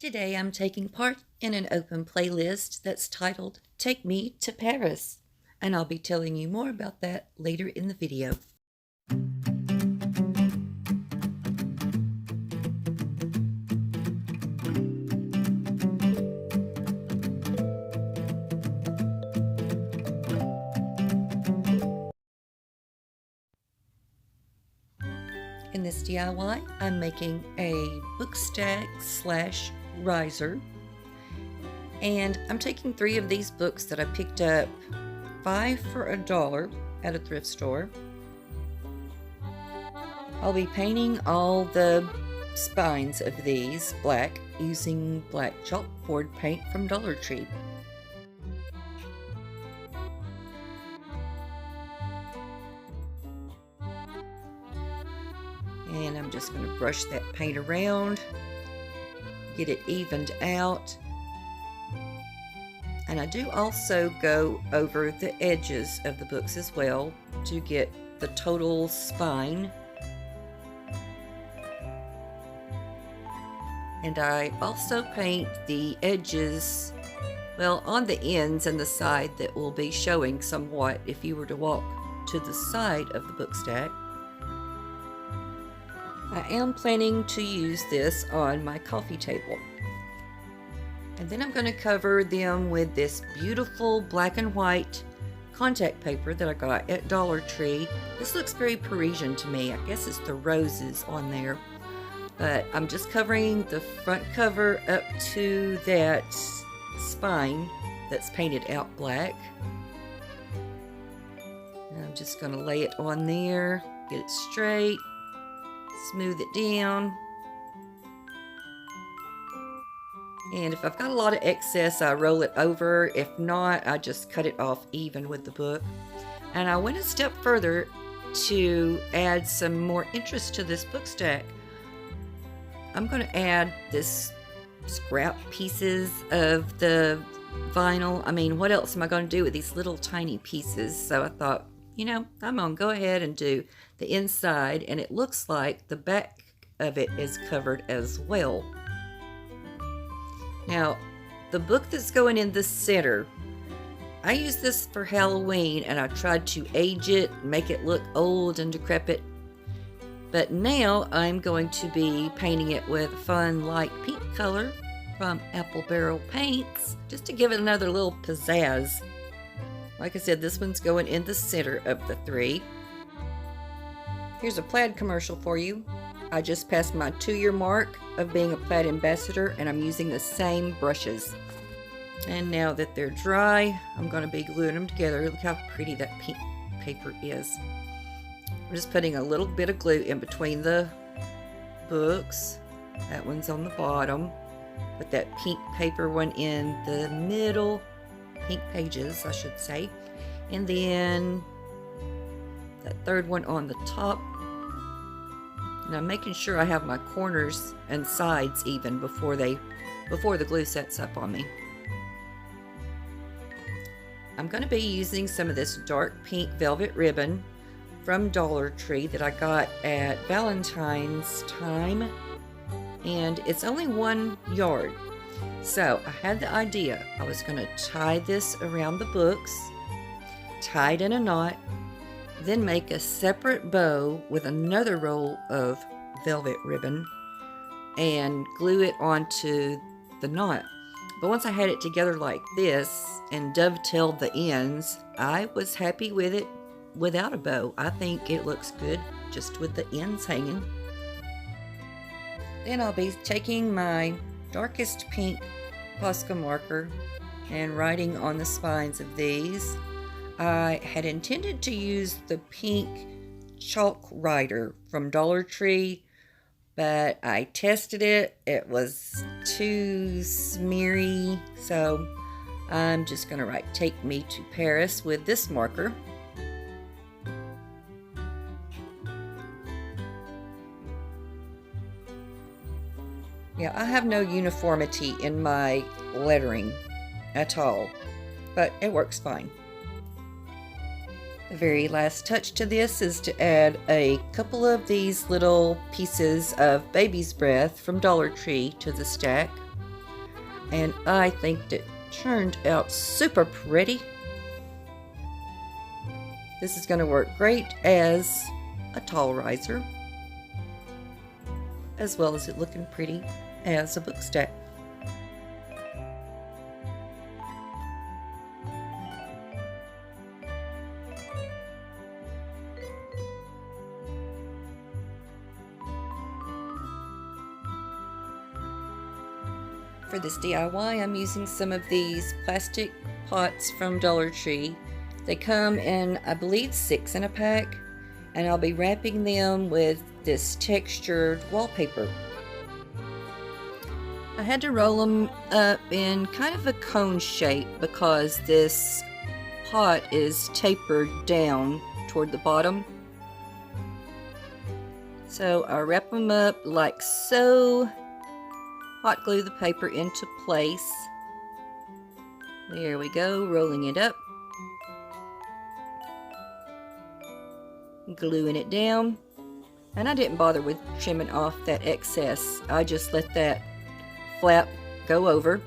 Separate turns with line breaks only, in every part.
Today I'm taking part in an open playlist that's titled Take Me to Paris, and I'll be telling you more about that later in the video. In this DIY, I'm making a book stack / riser, and I'm taking 3 of these books that I picked up 5 for $1 at a thrift store. I'll be painting all the spines of these black using black chalkboard paint from Dollar Tree. And I'm just going to brush that paint around, get it evened out. And I do also go over the edges of the books as well to get the total spine. And I also paint the edges, well, on the ends and the side that will be showing somewhat if you were to walk to the side of the book stack. I am planning to use this on my coffee table. And then I'm going to cover them with this beautiful black and white contact paper that I got at Dollar Tree. This looks very Parisian to me. I guess it's the roses on there. But I'm just covering the front cover up to that spine that's painted out black. And I'm just going to lay it on there, get it straight. Smooth it down. And if I've got a lot of excess, I roll it over. If not, I just cut it off even with the book. And I went a step further to add some more interest to this book stack. I'm going to add this scrap pieces of the vinyl. I mean, what else am I going to do with these little tiny pieces? So I thought, you know, I'm going to go ahead and do the inside, and it looks like the back of it is covered as well. Now, the book that's going in the center, I used this for Halloween, and I tried to age it, make it look old and decrepit. But now I'm going to be painting it with a fun light pink color from Apple Barrel Paints, just to give it another little pizzazz. Like I said, this one's going in the center of the 3. Here's a Plaid commercial for you. I just passed my 2-year mark of being a Plaid ambassador, and I'm using the same brushes. And now that they're dry, I'm going to be gluing them together. Look how pretty that pink paper is. I'm just putting a little bit of glue in between the books. That one's on the bottom. Put that pink paper one in the middle. Pink pages, I should say. And then that third one on the top. And I'm making sure I have my corners and sides even before the glue sets up on me. I'm going to be using some of this dark pink velvet ribbon from Dollar Tree that I got at Valentine's time, and it's only 1 yard. So I had the idea I was going to tie this around the books, tie it in a knot, then make a separate bow with another roll of velvet ribbon and glue it onto the knot. But once I had it together like this and dovetailed the ends, I was happy with it without a bow. I think it looks good just with the ends hanging. Then I'll be taking my darkest pink Posca marker and writing on the spines of these. I had intended to use the pink chalk writer from Dollar Tree, but I tested it. It was too smeary, so I'm just going to write "Take Me to Paris" with this marker. Yeah, I have no uniformity in my lettering at all, but it works fine. The very last touch to this is to add a couple of these little pieces of baby's breath from Dollar Tree to the stack. and I think it turned out super pretty. This is going to work great as a tall riser, as well as it looking pretty as a book stack. For this DIY, I'm using some of these plastic pots from Dollar Tree. They come in, I believe, 6 in a pack, and I'll be wrapping them with this textured wallpaper. I had to roll them up in kind of a cone shape because this pot is tapered down toward the bottom. So I wrap them up like so. Hot glue the paper into place. There we go, rolling it up. Gluing it down. And I didn't bother with trimming off that excess. I just let that flap go over.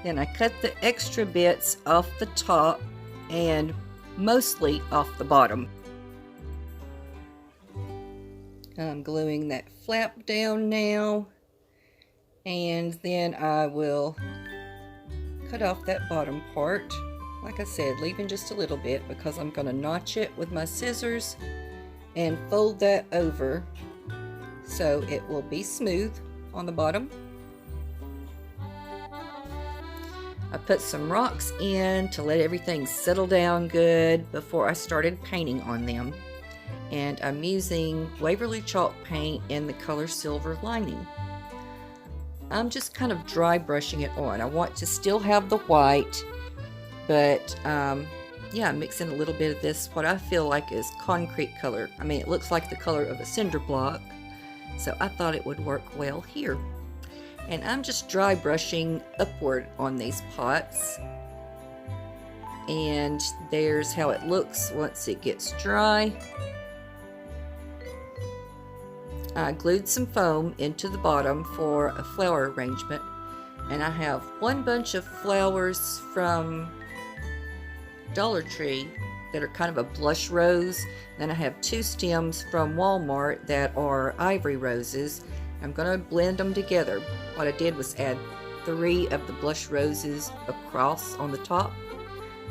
Then I cut the extra bits off the top and mostly off the bottom. I'm gluing that flap down now. And then I will cut off that bottom part, like I said, leaving just a little bit because I'm going to notch it with my scissors and fold that over so it will be smooth on the bottom. I put some rocks in to let everything settle down good before I started painting on them. And I'm using Waverly chalk paint in the color Silver Lining. I'm just kind of dry brushing it on. I want to still have the white, but yeah, I'm mixing a little bit of this, what I feel like is concrete color. I mean, it looks like the color of a cinder block, so I thought it would work well here. And I'm just dry brushing upward on these pots. And there's how it looks once it gets dry. I glued some foam into the bottom for a flower arrangement, and I have one bunch of flowers from Dollar Tree that are kind of a blush rose. Then I have 2 stems from Walmart that are ivory roses. I'm going to blend them together. What I did was add 3 of the blush roses across on the top.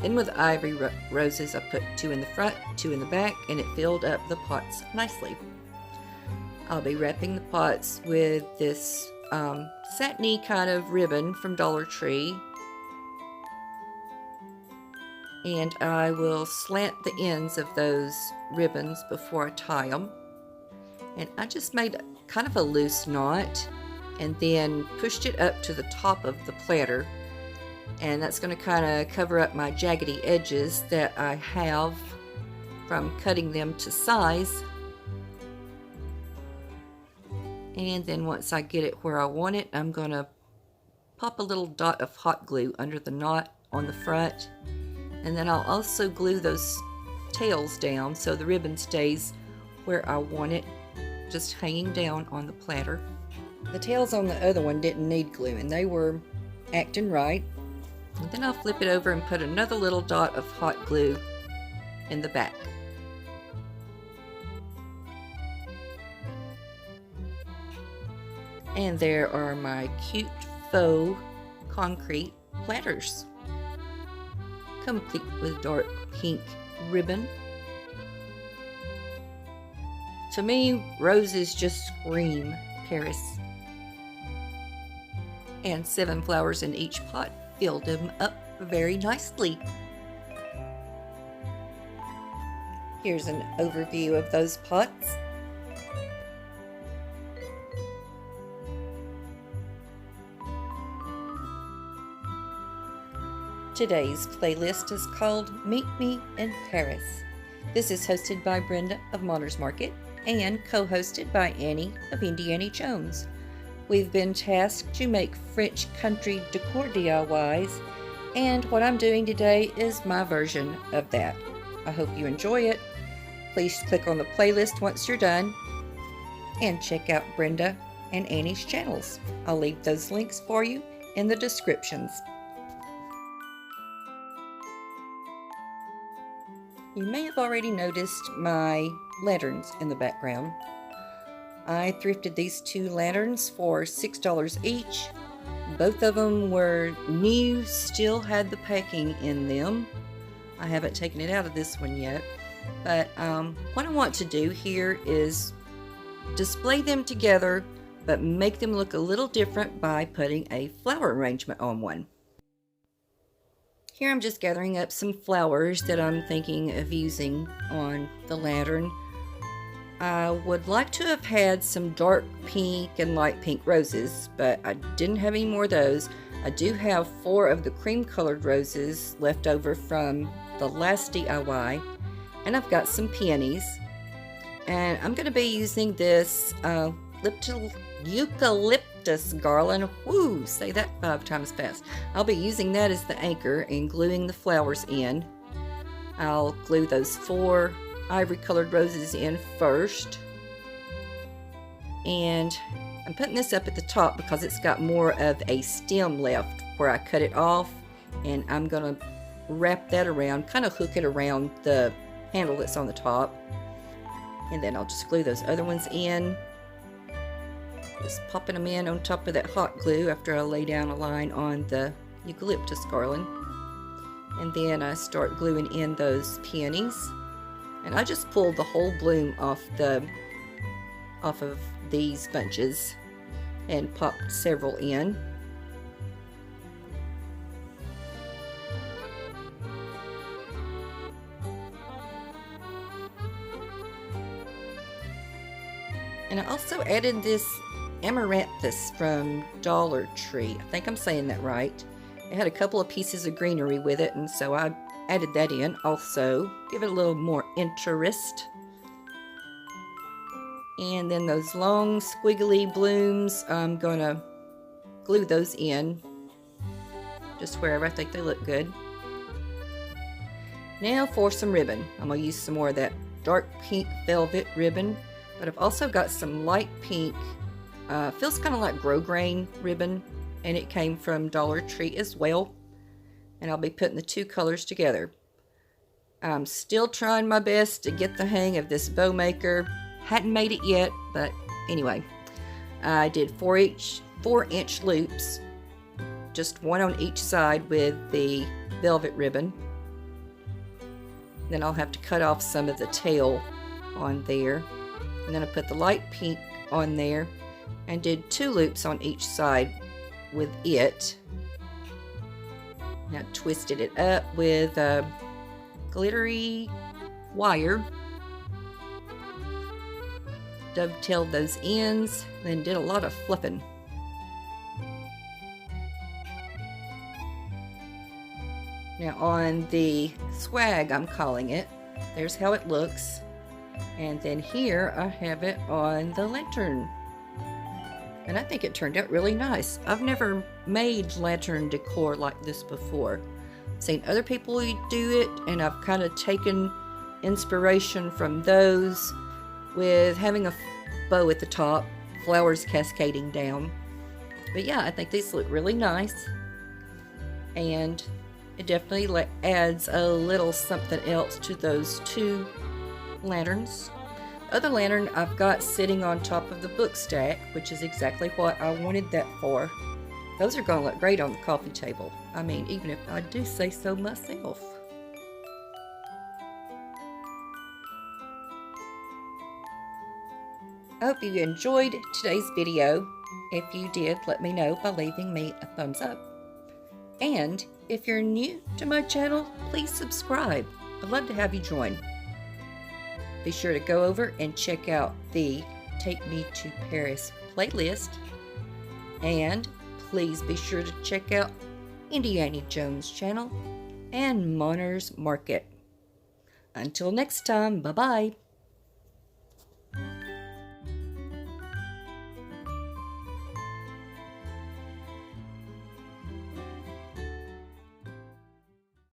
Then with the ivory roses, I put 2 in the front, 2 in the back, and it filled up the pots nicely. I'll be wrapping the pots with this satiny kind of ribbon from Dollar Tree. And I will slant the ends of those ribbons before I tie them. And I just made kind of a loose knot and then pushed it up to the top of the platter. And that's going to kind of cover up my jaggedy edges that I have from cutting them to size. And then once I get it where I want it, I'm going to pop a little dot of hot glue under the knot on the front. And then I'll also glue those tails down so the ribbon stays where I want it, just hanging down on the platter. The tails on the other one didn't need glue and they were acting right. And then I'll flip it over and put another little dot of hot glue in the back. And there are my cute faux concrete platters, complete with dark pink ribbon. To me, roses just scream Paris. And 7 flowers in each pot filled them up very nicely. Here's an overview of those pots. Today's playlist is called Meet Me in Paris. This is hosted by Brenda of Monner's Market and co-hosted by Annie of Indiana Jones. We've been tasked to make French country decor DIYs, and what I'm doing today is my version of that. I hope you enjoy it. Please click on the playlist once you're done and check out Brenda and Annie's channels. I'll leave those links for you in the descriptions. You may have already noticed my lanterns in the background. I thrifted these 2 lanterns for $6 each. Both of them were new, still had the packing in them. I haven't taken it out of this one yet. But what I want to do here is display them together, but make them look a little different by putting a flower arrangement on one. Here I'm just gathering up some flowers that I'm thinking of using on the lantern. I would like to have had some dark pink and light pink roses, but I didn't have any more of those. I do have 4 of the cream colored roses left over from the last DIY, and I've got some peonies. And I'm going to be using this eucalyptus garland. Woo! Say that 5 times fast. I'll be using that as the anchor and gluing the flowers in. I'll glue those 4 ivory colored roses in first. And I'm putting this up at the top because it's got more of a stem left where I cut it off. And I'm going to wrap that around, kind of hook it around the handle that's on the top. And then I'll just glue those other ones in. Just popping them in on top of that hot glue after I lay down a line on the eucalyptus garland. And then I start gluing in those peonies. And I just pulled the whole bloom off of these bunches and popped several in. And I also added this amaranthus from Dollar Tree. I think I'm saying that right. It had a couple of pieces of greenery with it, and so I added that in also. Give it a little more interest. And then those long squiggly blooms, I'm going to glue those in just wherever I think they look good. Now for some ribbon. I'm going to use some more of that dark pink velvet ribbon. But I've also got some light pink, feels kind of like grosgrain ribbon, and it came from Dollar Tree as well. And I'll be putting the 2 colors together. I'm still trying my best to get the hang of this bow maker. Hadn't made it yet, but anyway. I did 4-inch loops, just 1 on each side with the velvet ribbon. Then I'll have to cut off some of the tail on there. And then I put the light pink on there and did 2 loops on each side with it. Now twisted it up with glittery wire. Dovetailed those ends, then did a lot of fluffing. Now on the swag, I'm calling it, there's how it looks. And then here I have it on the lantern. And I think it turned out really nice. I've never made lantern decor like this before. I've seen other people do it, and I've kind of taken inspiration from those with having a bow at the top, flowers cascading down. But yeah, I think these look really nice. And it definitely adds a little something else to those 2 lanterns. The other lantern I've got sitting on top of the book stack, which is exactly what I wanted that for. Those are going to look great on the coffee table. I mean, even if I do say so myself. I hope you enjoyed today's video. If you did, let me know by leaving me a thumbs up. And if you're new to my channel, please subscribe. I'd love to have you join. Be sure to go over and check out the Take Me to Paris playlist. And please be sure to check out Indiana Jones' channel and Monner's Market. Until next time, bye-bye.